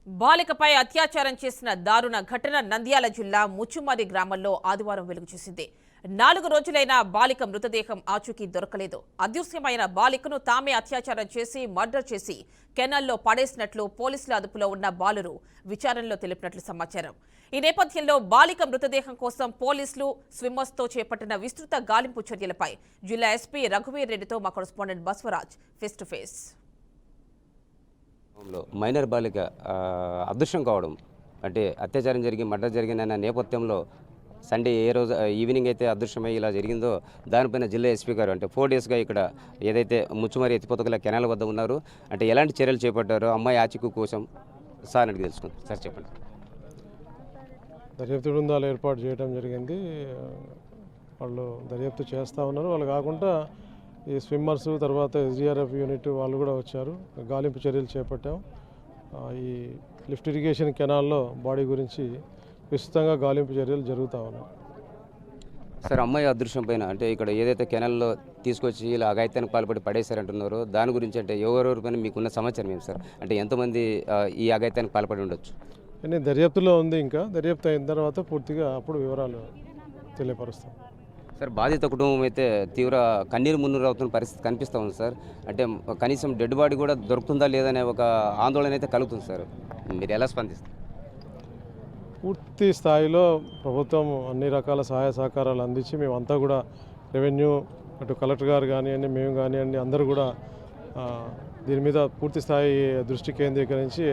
బాలికపై అత్యాచారం చేసిన దారుణ ఘటన నంద్యాల జిల్లా ముచ్చుమారి గ్రామంలో ఆదివారం వెలుగు చూసింది. 4 రోజులైన బాలిక మృతదేహం ఆచూకీ దొరకలేదు. అదృశ్యమైన బాలికను తామే అత్యాచారం చేసి మర్డర్ చేసి కెనాల్లో పడేసినట్లు పోలీసుల అదుపులో ఉన్న బాలురు విచారణలో తెలిపినట్లు సమాచారం. ఈ నేపథ్యంలో బాలిక మృతదేహం కోసం పోలీసులు స్విమ్మర్స్తో చేపట్టిన విస్తృత గాలింపు చర్యలపై జిల్లా ఎస్పీ రఘువీర్ రెడ్డితో మా correspondent Basavaraj face to face. Minor బాలిక అదృశ్యం కావడం అంటే అత్యాచారం జరిగి మర్డర్ జరిగిందన్న నేపథ్యంలో సండే ఏ రోజు ఈవినింగ్ అయితే అదృశ్యమై ఇలా జరిగిందో దానిపైన జిల్లా ఎస్పీ గారు అంటే 4 డేస్గా ఇక్కడ ఏదైతే ముచ్చుమారి ఎత్తిపోతగల కెనాల్ వద్ద ఉన్నారో అంటే ఎలాంటి చర్యలు చేపట్టారో అమ్మాయి ఆచూకీ కోసం సార్ అడిగి తెలుసుకుంటాం. సార్ చెప్పండి. దర్యాప్తు బృందాలు ఏర్పాటు చేయడం జరిగింది. వాళ్ళు దర్యాప్తు చేస్తూ ఉన్నారు. వాళ్ళు కాకుండా ఈ స్విమ్మర్స్ తర్వాత ఎస్డీఆర్ఎఫ్ యూనిట్ వాళ్ళు కూడా వచ్చారు. గాలింపు చర్యలు చేపట్టాం. ఈ లిఫ్ట్ ఇరిగేషన్ కెనాల్లో బాడీ గురించి విస్తృతంగా గాలింపు చర్యలు జరుగుతూ ఉన్నాయి. సార్ అమ్మాయి అదృశ్యం పైన అంటే ఇక్కడ ఏదైతే కెనాల్లో తీసుకొచ్చి ఇలా అఘాయిత్యానికి పాల్పడి పడేశారంటున్నారో దాని గురించి అంటే ఎవరెవరిపైన మీకున్న సమాచారం ఏమి సార్? అంటే ఎంతమంది ఈ అఘాయిత్యానికి పాల్పడి ఉండొచ్చు? కానీ దర్యాప్తులో ఉంది. ఇంకా దర్యాప్తు అయిన తర్వాత పూర్తిగా అప్పుడు వివరాలు తెలియపరుస్తాం. సార్ బాధిత కుటుంబం అయితే తీవ్ర కన్నీరు మున్నీరు అవుతున్న పరిస్థితి కనిపిస్తూ ఉంది సార్. అంటే కనీసం డెడ్ బాడీ కూడా దొరుకుతుందా లేదనే ఒక ఆందోళన అయితే కలుగుతుంది సార్. మీరు ఎలా స్పందిస్తారు? పూర్తి స్థాయిలో ప్రభుత్వం అన్ని రకాల సహాయ సహకారాలు అందించి మేమంతా కూడా రెవెన్యూ అటు కలెక్టర్ గారు కానివ్వండి మేము కానివ్వండి అందరూ కూడా దీని మీద పూర్తి స్థాయి దృష్టి కేంద్రీకరించి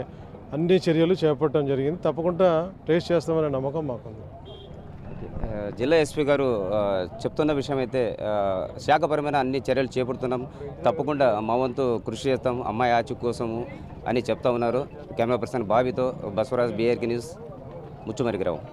అన్ని చర్యలు చేపట్టడం జరిగింది. తప్పకుండా ట్రేస్ చేస్తామనే నమ్మకం మాకుంది. జిల్లా ఎస్పీ గారు చెప్తున్న విషయం అయితే శాఖపరమైన అన్ని చర్యలు చేపడుతున్నాం, తప్పకుండా మా వంతు కృషి చేస్తాం అమ్మాయి ఆచూకీ కోసము అని చెప్తా ఉన్నారు. కెమెరా పర్సన్ బాబీతో బస్వరాజ్, BRK న్యూస్, ముచ్చుమరి గ్రామం.